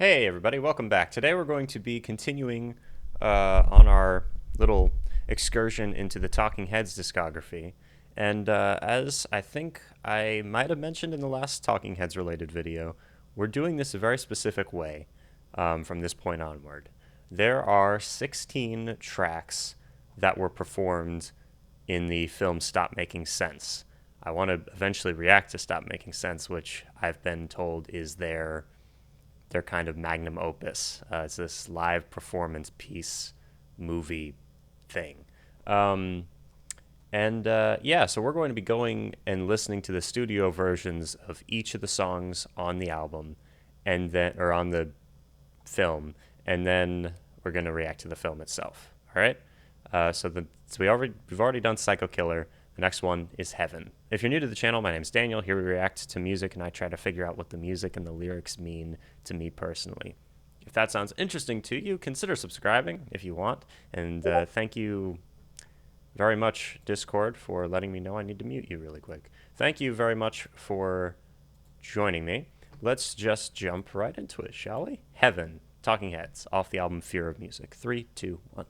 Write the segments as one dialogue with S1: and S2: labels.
S1: Hey everybody, welcome back. Today we're going to be continuing on our little excursion into the Talking Heads discography. And as I think I might have mentioned in the last Talking Heads related video, we're doing this a very specific way from this point onward. There are 16 tracks that were performed in the film Stop Making Sense. I want to eventually react to Stop Making Sense, which I've been told is their kind of magnum opus. It's this live performance piece movie thing. So we're going to be going and listening to the studio versions of each of the songs on the album, and then or on the film, and then we're going to react to the film itself. All right. We've already done Psycho Killer. The next one is Heaven. If you're new to the channel, my name is Daniel. Here we react to music, and I try to figure out what the music and the lyrics mean to me personally. If that sounds interesting to you, consider subscribing if you want. And thank you very much, Discord, for letting me know I need to mute you really quick. Thank you very much for joining me. Let's just jump right into it, shall we? Heaven, Talking Heads, off the album Fear of Music. 3, 2, 1.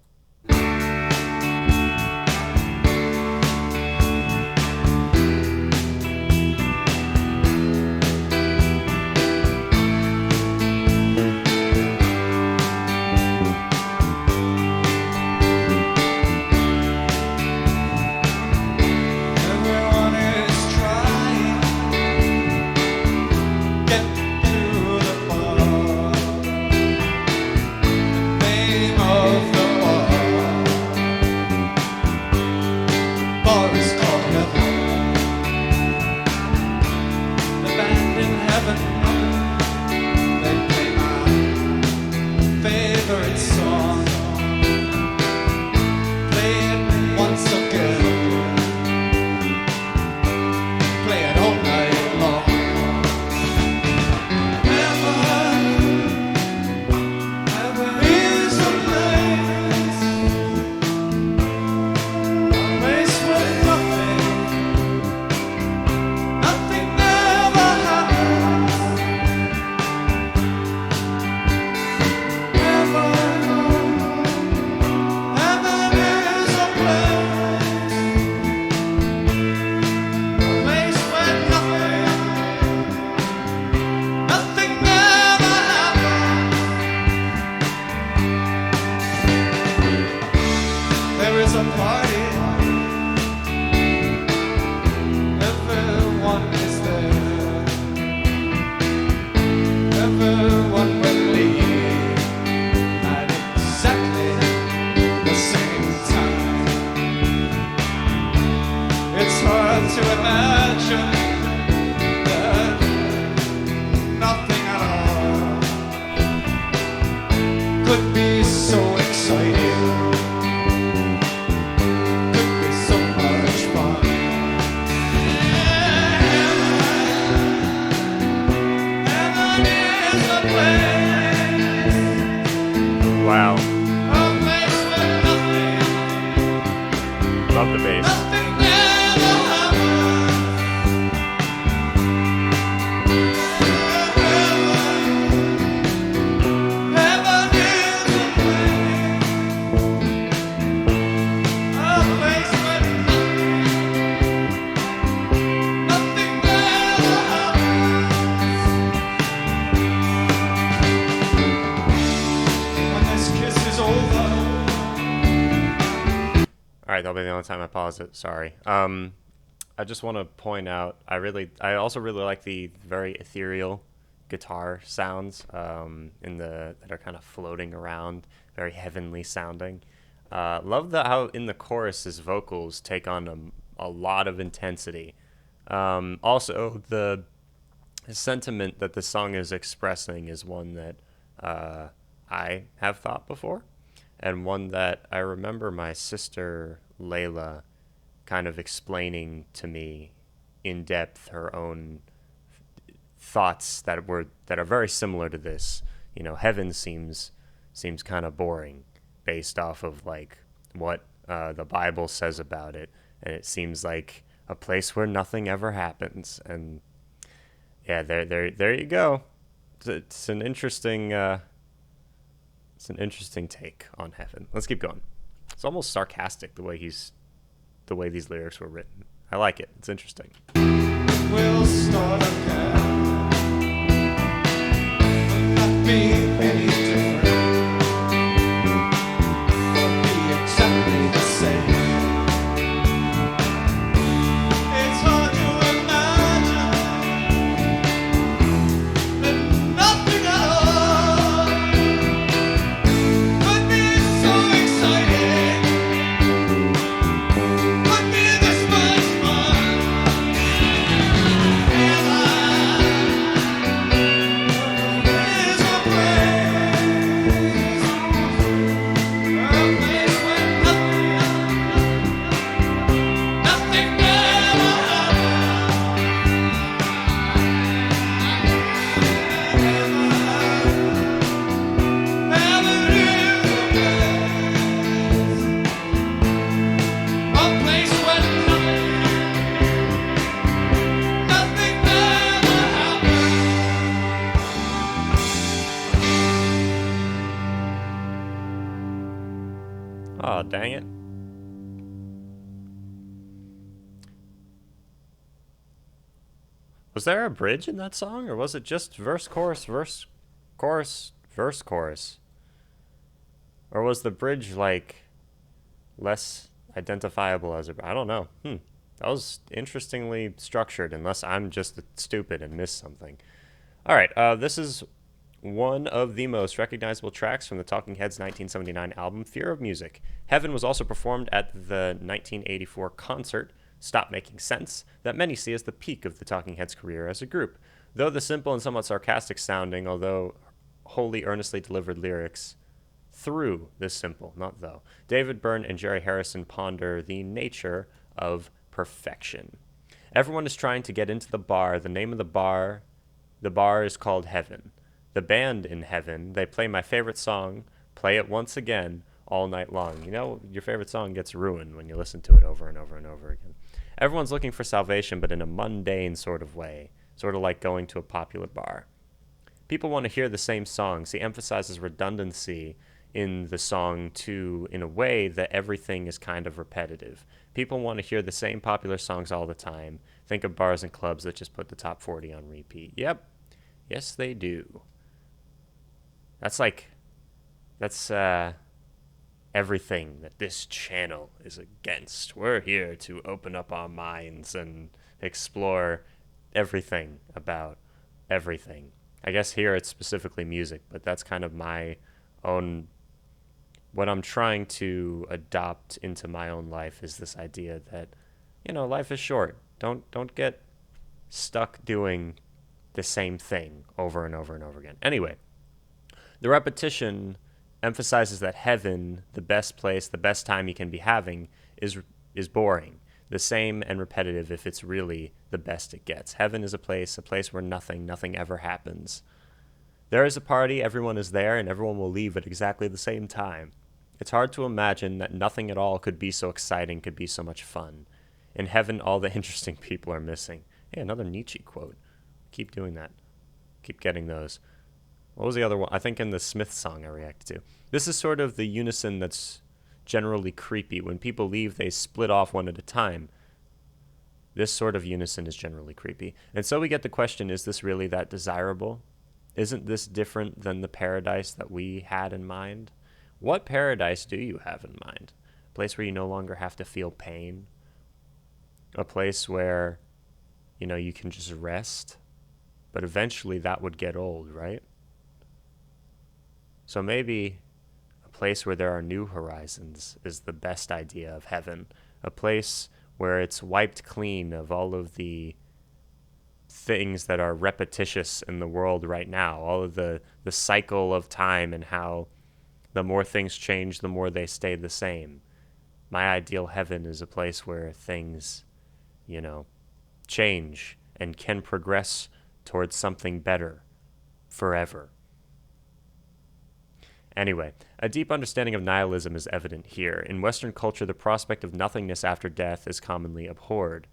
S1: Wow. Love the bass. All right, that'll be the only time I pause it. Sorry. I just want to point out, I also really like the very ethereal guitar sounds that are kind of floating around, very heavenly sounding. Love how in the chorus his vocals take on a lot of intensity. Also, the sentiment that the song is expressing is one that I have thought before, and one that I remember my sister Layla kind of explaining to me in depth her own thoughts that are very similar to this. You know, heaven seems kind of boring based off of like what the Bible says about it, and it seems like a place where nothing ever happens. And yeah, there you go. it's an interesting take on heaven. Let's keep going. It's almost sarcastic the way these lyrics were written. I like it. It's interesting.
S2: We'll start again. Will not be any different. Will be exactly the same. It's hard to imagine that nothing at all could be so exciting, could be this much fun.
S1: Oh, dang it. Was there a bridge in that song, or was it just verse, chorus, verse, chorus, verse, chorus? Or was the bridge, like, less identifiable as a... I don't know. That was interestingly structured, unless I'm just stupid and missed something. All right, this is one of the most recognizable tracks from the Talking Heads' 1979 album, Fear of Music. Heaven was also performed at the 1984 concert, Stop Making Sense, that many see as the peak of the Talking Heads' career as a group. Though the simple and somewhat sarcastic sounding, although wholly earnestly delivered lyrics through this simple, not though, David Byrne and Jerry Harrison ponder the nature of perfection. Everyone is trying to get into the bar. The name of the bar is called Heaven. The band in Heaven, they play my favorite song, Play It Once Again, all night long. You know, your favorite song gets ruined when you listen to it over and over and over again. Everyone's looking for salvation, but in a mundane sort of way, sort of like going to a popular bar. People want to hear the same songs. He emphasizes redundancy in the song in a way that everything is kind of repetitive. People want to hear the same popular songs all the time. Think of bars and clubs that just put the top 40 on repeat. Yep. Yes, they do. That's everything that this channel is against. We're here to open up our minds and explore everything about everything. I guess here it's specifically music, but that's kind of my own... What I'm trying to adopt into my own life is this idea that, life is short. Don't get stuck doing the same thing over and over and over again. Anyway, the repetition emphasizes that heaven, the best place, the best time you can be having, is boring. The same and repetitive if it's really the best it gets. Heaven is a place where nothing ever happens. There is a party, everyone is there, and everyone will leave at exactly the same time. It's hard to imagine that nothing at all could be so exciting, could be so much fun. In heaven, all the interesting people are missing. Hey, another Nietzsche quote. Keep doing that. Keep getting those. What was the other one? I think in the Smith song I reacted to. This is sort of the unison that's generally creepy. When people leave, they split off one at a time. This sort of unison is generally creepy. And so we get the question, is this really that desirable? Isn't this different than the paradise that we had in mind? What paradise do you have in mind? A place where you no longer have to feel pain? A place where, you can just rest? But eventually that would get old, right? So maybe a place where there are new horizons is the best idea of heaven. A place where it's wiped clean of all of the things that are repetitious in the world right now. All of the cycle of time and how the more things change, the more they stay the same. My ideal heaven is a place where things, change and can progress towards something better forever. Anyway, a deep understanding of nihilism is evident here. In Western culture, the prospect of nothingness after death is commonly abhorred.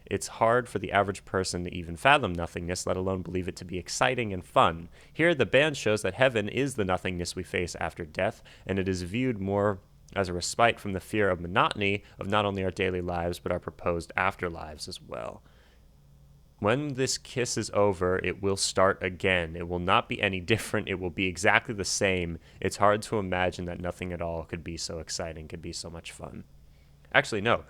S1: It's hard for the average person to even fathom nothingness, let alone believe it to be exciting and fun. Here, the band shows that heaven is the nothingness we face after death, and it is viewed more as a respite from the fear of monotony of not only our daily lives, but our proposed afterlives as well. When this kiss is over, it will start again. It will not be any different. It will be exactly the same. It's hard to imagine that nothing at all could be so exciting, could be so much fun. Actually, no.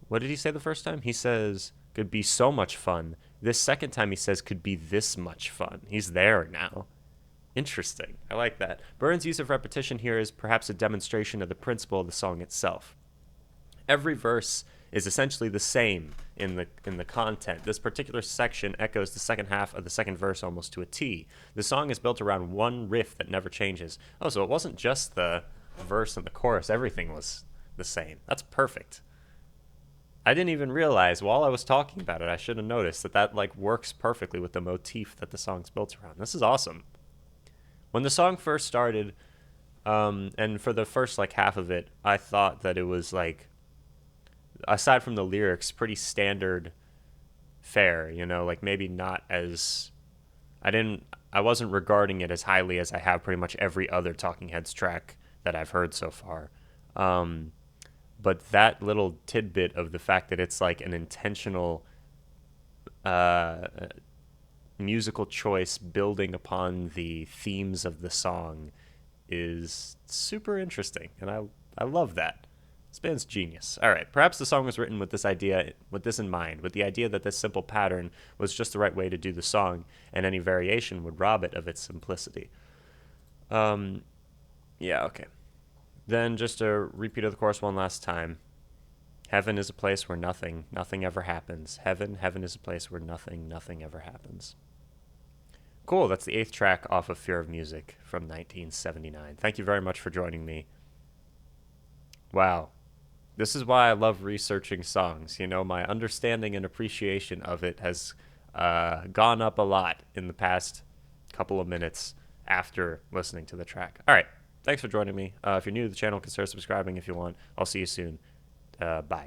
S1: What did he say the first time? He says, could be so much fun. This second time he says, could be this much fun. He's there now. Interesting. I like that. Burns' use of repetition here is perhaps a demonstration of the principle of the song itself. Every verse is essentially the same in the content. This particular section echoes the second half of the second verse almost to a T. The song is built around one riff that never changes. Oh, so it wasn't just the verse and the chorus. Everything was the same. That's perfect. I didn't even realize while I was talking about it, I should have noticed that like works perfectly with the motif that the song's built around. This is awesome. When the song first started, and for the first like half of it, I thought that it was like, aside from the lyrics, pretty standard fare, you know, like maybe not as, I wasn't regarding it as highly as I have pretty much every other Talking Heads track that I've heard so far. But that little tidbit of the fact that it's like an intentional musical choice building upon the themes of the song is super interesting, and I love that. This band's genius. All right, perhaps the song was written with this idea, with this in mind, with the idea that this simple pattern was just the right way to do the song, and any variation would rob it of its simplicity. Yeah, okay. Then just a repeat of the chorus one last time. Heaven is a place where nothing ever happens. Heaven is a place where nothing ever happens. Cool, that's the 8th track off of Fear of Music from 1979. Thank you very much for joining me. Wow. This is why I love researching songs. You know, my understanding and appreciation of it has gone up a lot in the past couple of minutes after listening to the track. All right. Thanks for joining me. If you're new to the channel, consider subscribing if you want. I'll see you soon. Bye.